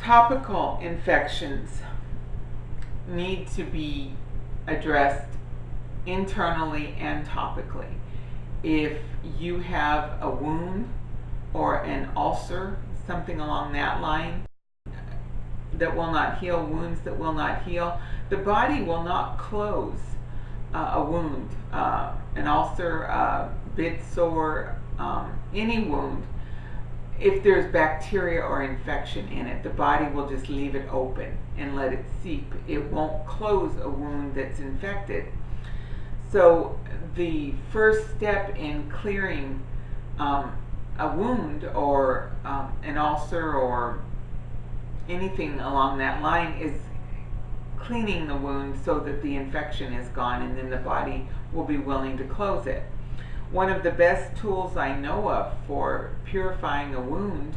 Topical infections need to be addressed internally and topically. If you have a wound or an ulcer, something along that line, that will not heal, wounds that will not heal, the body will not close a wound, an ulcer, bit sore, any wound. If there's bacteria or infection in it, the body will just leave it open and let it seep. It won't close a wound that's infected. So the first step in clearing a wound or an ulcer or anything along that line is cleaning the wound so that the infection is gone, and then the body will be willing to close it. One of the best tools I know of for purifying a wound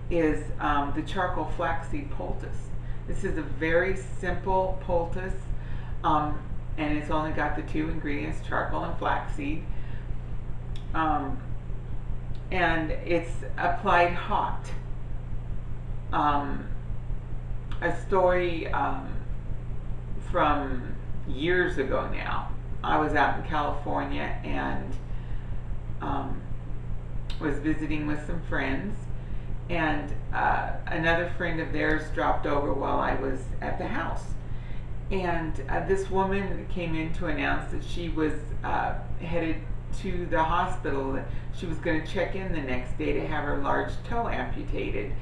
is the charcoal flaxseed poultice. This is a very simple poultice, and it's only got the two ingredients, charcoal and flaxseed. And it's applied hot. A story from years ago now. I was out in California and was visiting with some friends, and another friend of theirs dropped over while I was at the house. And this woman came in to announce that she was headed to the hospital. She was going to check in the next day to have her large toe amputated.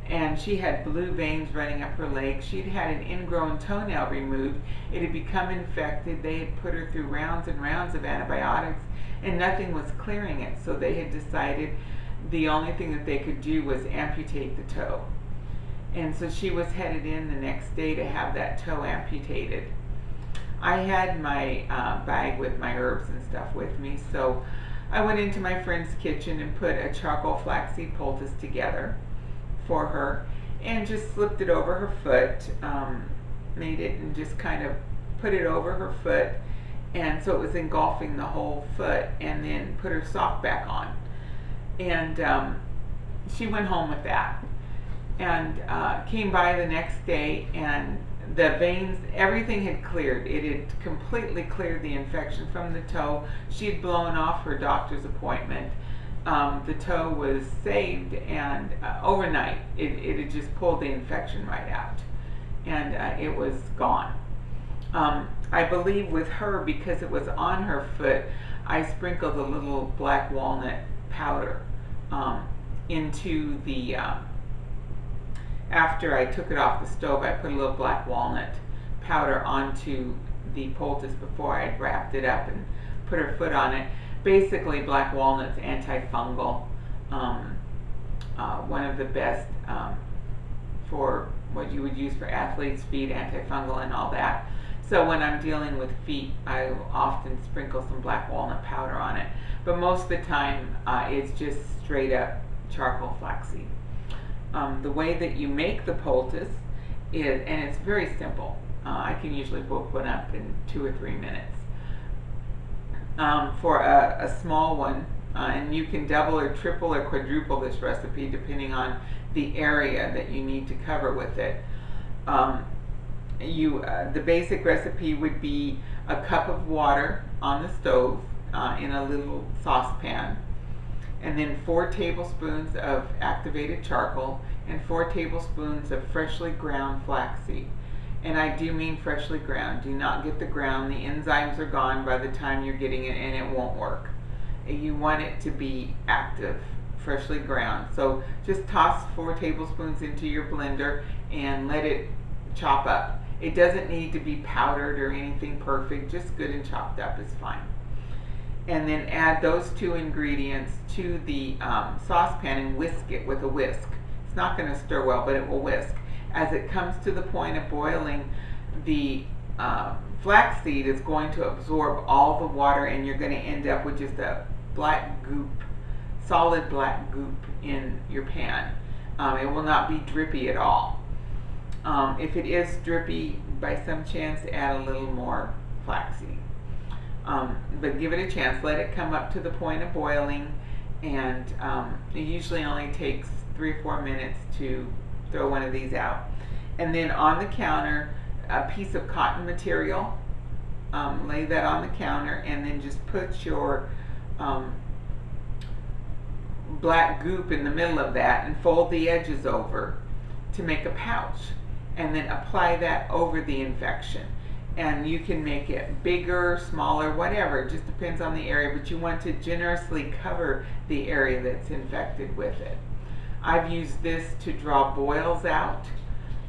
And she had blue veins running up her leg. She'd had an ingrown toenail removed. It had become infected. They had put her through rounds and rounds of antibiotics, and nothing was clearing it. So they had decided the only thing that they could do was amputate the toe. And so she was headed in the next day to have that toe amputated. I had my bag with my herbs and stuff with me, so I went into my friend's kitchen and put a charcoal flaxseed poultice together for her and just slipped it over her foot, made it and just kind of put it over her foot, and so it was engulfing the whole foot, and then put her sock back on. And she went home with that and came by the next day, and the veins, everything had cleared. It had completely cleared the infection from the toe. She had blown off her doctor's appointment. The toe was saved, and overnight it had just pulled the infection right out, and it was gone. I believe with her, because it was on her foot, I sprinkled a little black walnut powder into the, after I took it off the stove, I put a little black walnut powder onto the poultice before I had wrapped it up and put her foot on it. Basically, black walnut's antifungal, one of the best for what you would use for athletes' feet, antifungal and all that. So when I'm dealing with feet, I often sprinkle some black walnut powder on it. But most of the time, it's just straight up charcoal flaxseed. The way that you make the poultice is, and it's very simple. I can usually whip one up in 2 or 3 minutes. For a small one, and you can double or triple or quadruple this recipe depending on the area that you need to cover with it. The basic recipe would be a cup of water on the stove in a little saucepan, and then 4 tablespoons of activated charcoal and 4 tablespoons of freshly ground flaxseed. And I do mean freshly ground. Do not get the ground. The enzymes are gone by the time you're getting it, and it won't work. You want it to be active, freshly ground. So just toss 4 tablespoons into your blender and let it chop up. It doesn't need to be powdered or anything perfect. Just good and chopped up is fine. And then add those 2 ingredients to the saucepan and whisk it with a whisk. It's not going to stir well, but it will whisk. As it comes to the point of boiling, the flaxseed is going to absorb all the water, and you're going to end up with just a black goop, solid black goop in your pan. It will not be drippy at all. If it is drippy, by some chance, add a little more flaxseed. But give it a chance. Let it come up to the point of boiling, and it usually only takes 3 or 4 minutes to throw one of these out. And then on the counter, a piece of cotton material, lay that on the counter, and then just put your black goop in the middle of that and fold the edges over to make a pouch, and then apply that over the infection. And you can make it bigger, smaller, whatever, it just depends on the area, but you want to generously cover the area that's infected with it. I've used this to draw boils out.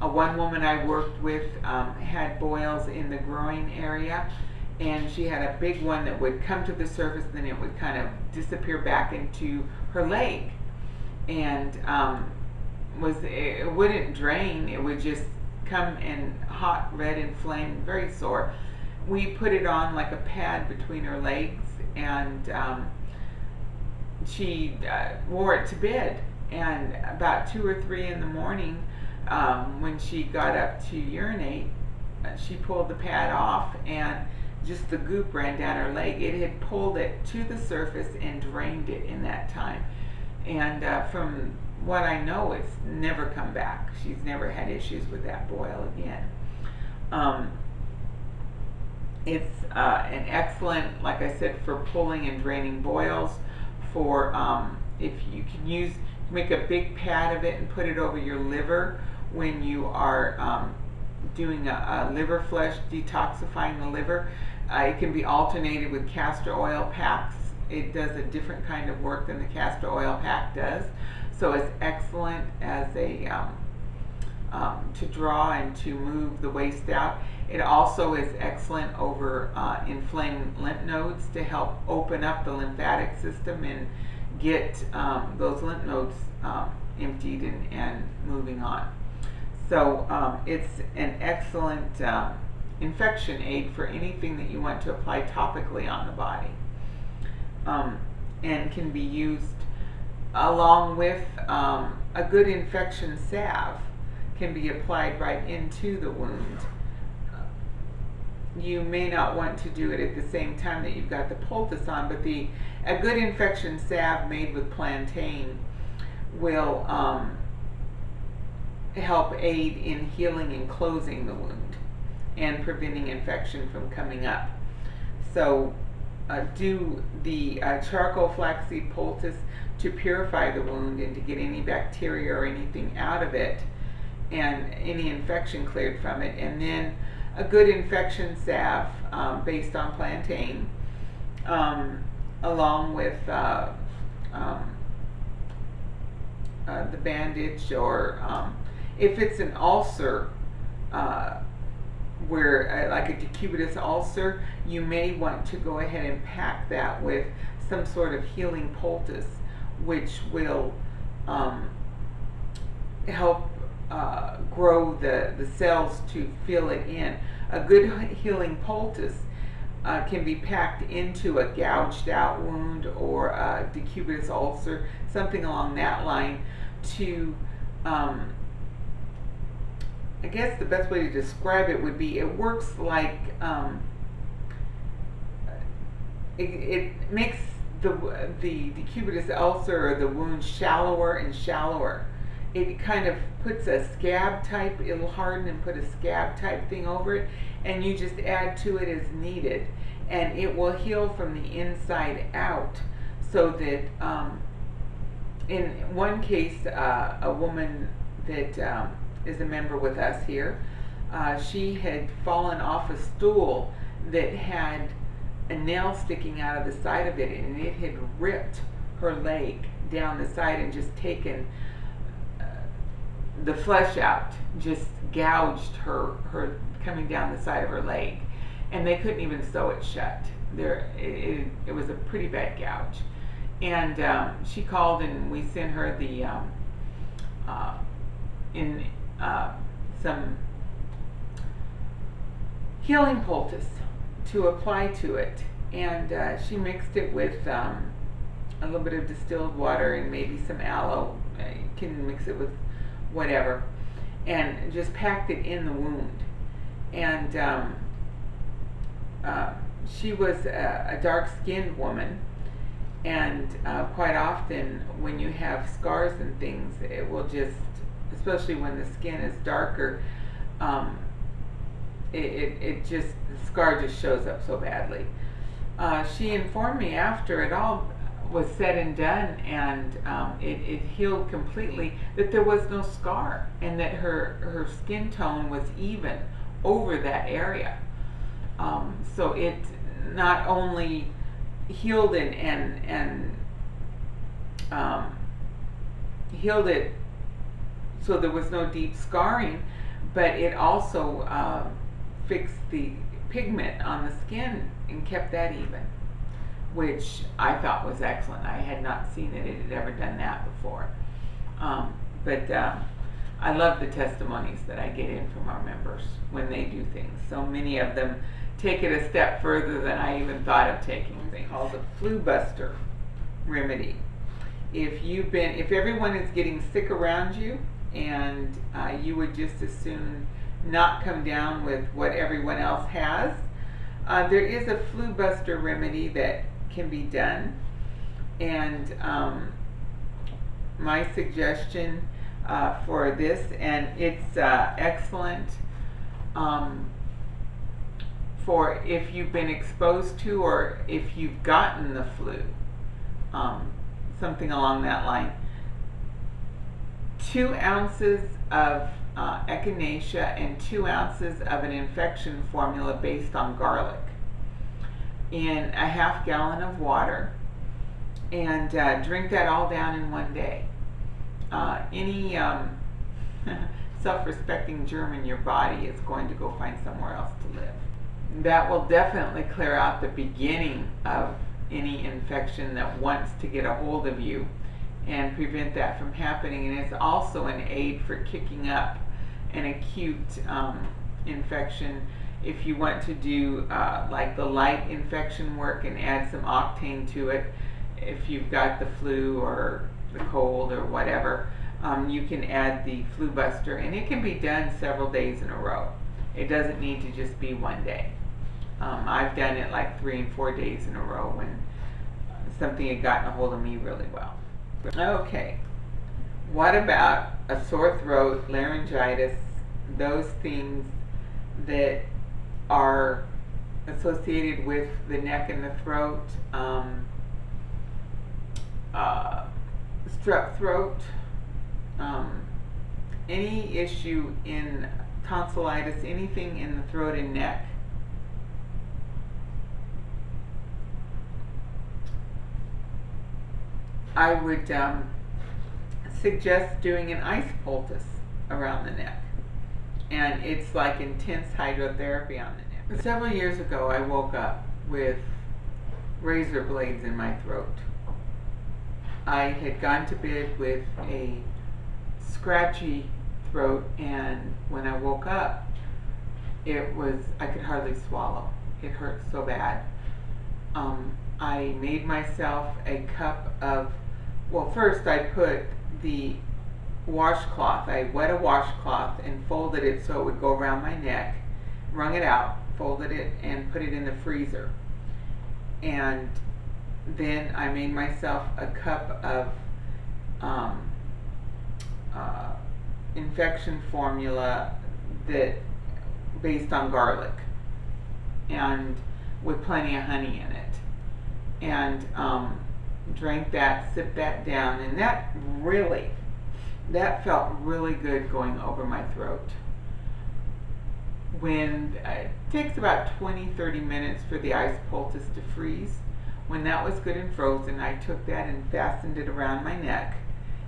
One woman I worked with had boils in the groin area, and she had a big one that would come to the surface, then it would kind of disappear back into her leg, and it wouldn't drain, it would just come in hot, red, inflamed, very sore. We put it on like a pad between her legs, and she wore it to bed, and about 2 or 3 in the morning, when she got up to urinate, she pulled the pad off, and just the goop ran down her leg. It had pulled it to the surface and drained it in that time. And from what I know, it's never come back. She's never had issues with that boil again. It's an excellent, like I said, for pulling and draining boils. For if you can make a big pad of it and put it over your liver when you are doing a liver flush, detoxifying the liver. It can be alternated with castor oil packs. It does a different kind of work than the castor oil pack does. So it's excellent as a to draw and to move the waste out. It also is excellent over inflamed lymph nodes to help open up the lymphatic system and get those lymph nodes emptied and moving on. So it's an excellent infection aid for anything that you want to apply topically on the body, and can be used along with a good infection salve. Can be applied right into the wound. You may not want to do it at the same time that you've got the poultice on, but a good infection salve made with plantain will help aid in healing and closing the wound and preventing infection from coming up. So do the charcoal flaxseed poultice to purify the wound and to get any bacteria or anything out of it and any infection cleared from it, and then a good infection salve based on plantain, along with the bandage, or if it's an ulcer, where like a decubitus ulcer, you may want to go ahead and pack that with some sort of healing poultice, which will help grow the cells to fill it in. A good healing poultice can be packed into a gouged out wound or a decubitus ulcer, something along that line, to I guess the best way to describe it would be, it works like it makes the decubitus ulcer or the wound shallower and shallower. It kind of puts a scab type, it'll harden and put a scab type thing over it, and you just add to it as needed, and it will heal from the inside out. So that in one case, a woman that is a member with us here, she had fallen off a stool that had a nail sticking out of the side of it, and it had ripped her leg down the side and just taken the flesh out, just gouged her coming down the side of her leg, and they couldn't even sew it shut. It was a pretty bad gouge, and she called, and we sent her the some healing poultice to apply to it, and she mixed it with a little bit of distilled water and maybe some aloe. You can mix it with whatever, and just packed it in the wound. And she was a dark-skinned woman, and quite often when you have scars and things, it will just especially when the skin is darker, it just, the scar just shows up so badly. She informed me after it all was said and done, and it healed completely, that there was no scar, and that her skin tone was even over that area. So it not only healed it and healed it so there was no deep scarring, but it also fixed the pigment on the skin and kept that even, which I thought was excellent. I had not seen it had ever done that before. But I love the testimonies that I get in from our members when they do things. So many of them take it a step further than I even thought of taking things. Called the Flu Buster remedy. If everyone is getting sick around you, and you would just as soon not come down with what everyone else has, there is a Flu Buster remedy that can be done, and my suggestion for this, and it's excellent for if you've been exposed to, or if you've gotten the flu, something along that line. 2 ounces of echinacea and 2 ounces of an infection formula based on garlic in a half gallon of water, and drink that all down in one day. Any self-respecting germ in your body is going to go find somewhere else to live. That will definitely clear out the beginning of any infection that wants to get a hold of you and prevent that from happening. And it's also an aid for kicking up an acute infection. If you want to do like the light infection work and add some octane to it, if you've got the flu or the cold or whatever, you can add the Flu Buster, and it can be done several days in a row. It doesn't need to just be one day. I've done it like 3 and 4 days in a row when something had gotten a hold of me really well. Okay, what about a sore throat, laryngitis, those things that are associated with the neck and the throat, strep throat, any issue in tonsillitis, anything in the throat and neck? I would suggest doing an ice poultice around the neck, and it's like intense hydrotherapy on the neck. Several years ago, I woke up with razor blades in my throat. I had gone to bed with a scratchy throat, and when I woke up, I could hardly swallow. It hurt so bad. I made myself a cup of, well, first I put the washcloth, I wet a washcloth and folded it so it would go around my neck, wrung it out, folded it, and put it in the freezer. And then I made myself a cup of infection formula that based on garlic, and with plenty of honey in it, and drank that, sipped that down, and that felt really good going over my throat. When it takes about 20-30 minutes for the ice poultice to freeze. When that was good and frozen, I took that and fastened it around my neck,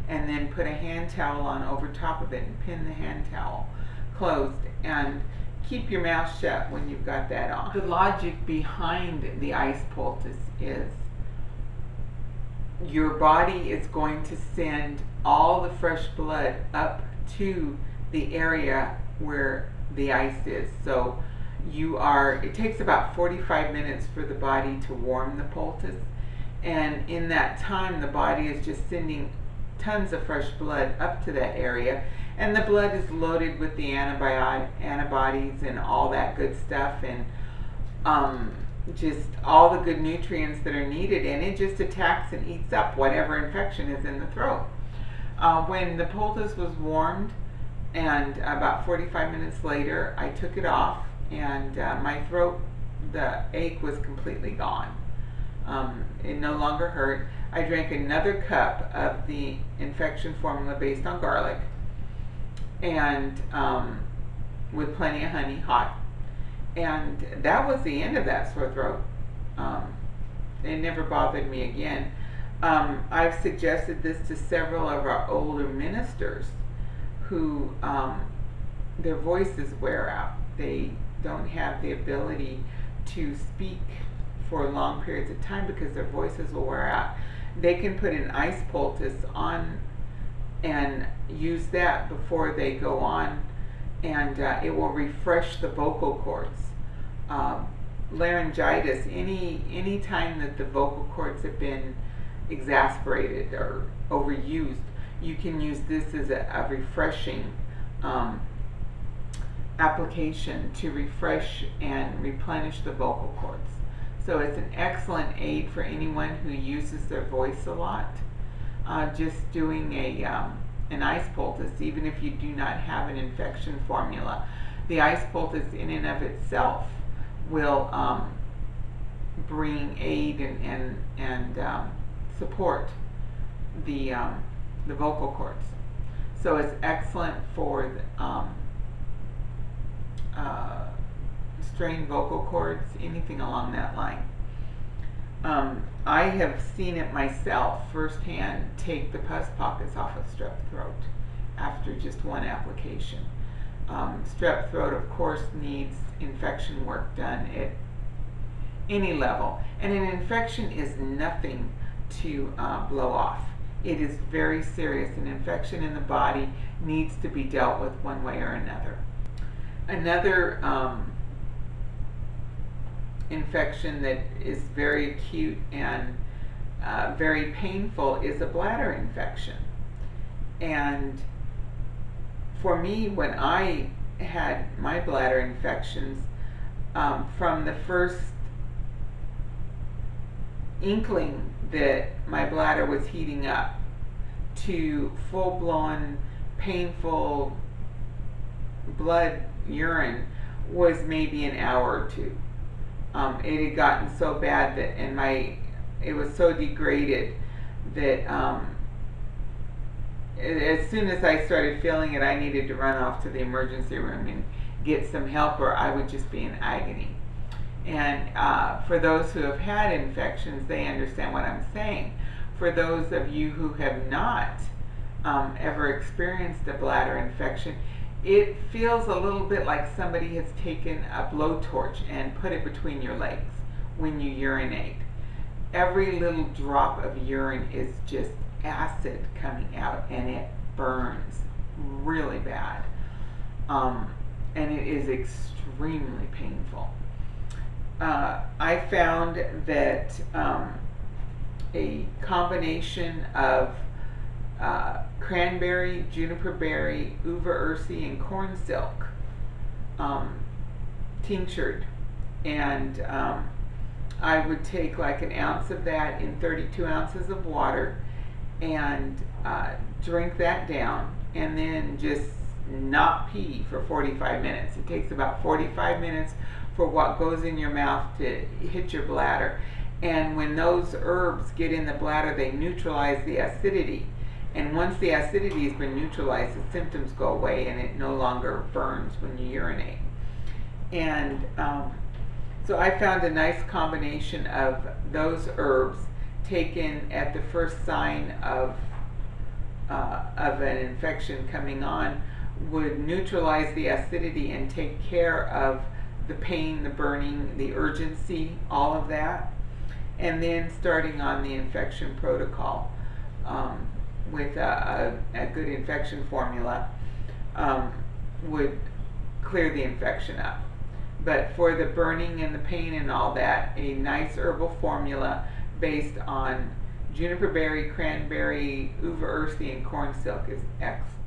and then put a hand towel on over top of it and pinned the hand towel closed, and keep your mouth shut when you've got that on. The logic behind the ice poultice is your body is going to send all the fresh blood up to the area where the ice is. So it takes about 45 minutes for the body to warm the poultice, and in that time the body is just sending tons of fresh blood up to that area, and the blood is loaded with the antibodies and all that good stuff, and just all the good nutrients that are needed, and it just attacks and eats up whatever infection is in the throat. When the poultice was warmed, and about 45 minutes later, I took it off, and my throat, the ache was completely gone. It no longer hurt. I drank another cup of the infection formula based on garlic, and with plenty of honey, hot. And that was the end of that sore throat. It never bothered me again. I've suggested this to several of our older ministers who their voices wear out. They don't have the ability to speak for long periods of time because their voices will wear out. They can put an ice poultice on and use that before they go on, and it will refresh the vocal cords. Laryngitis, any time that the vocal cords have been exasperated or overused, you can use this as a refreshing application to refresh and replenish the vocal cords. So it's an excellent aid for anyone who uses their voice a lot. Just doing an ice poultice, even if you do not have an infection formula. The ice poultice in and of itself will bring aid and support the vocal cords. So it's excellent for strained vocal cords, anything along that line. I have seen it myself firsthand take the pus pockets off of strep throat after just one application. Strep throat, of course, needs infection work done at any level, and an infection is nothing to blow off. It is very serious. An infection in the body needs to be dealt with one way or another. Another infection that is very acute and very painful is a bladder infection. And for me, when I had my bladder infections, from the first inkling that my bladder was heating up to full-blown painful blood urine was maybe an hour or two. It had gotten so bad that, and it was so degraded that as soon as I started feeling it, I needed to run off to the emergency room and get some help, or I would just be in agony. And for those who have had infections, they understand what I'm saying. For those of you who have not ever experienced a bladder infection, it feels a little bit like somebody has taken a blowtorch and put it between your legs when you urinate. Every little drop of urine is just acid coming out, and it burns really bad. And it is extremely painful. I found that a combination of cranberry, juniper berry, uva ursi, and corn silk tinctured, and I would take like an ounce of that in 32 ounces of water and drink that down, and then just not pee for 45 minutes. It takes about 45 minutes for what goes in your mouth to hit your bladder. And when those herbs get in the bladder, they neutralize the acidity. And once the acidity has been neutralized, the symptoms go away and it no longer burns when you urinate. And so I found a nice combination of those herbs taken at the first sign of an infection coming on would neutralize the acidity and take care of the pain, the burning, the urgency, all of that. And then starting on the infection protocol with a good infection formula would clear the infection up. But for the burning and the pain and all that, a nice herbal formula based on juniper berry, cranberry, uva ursi, and corn silk is excellent.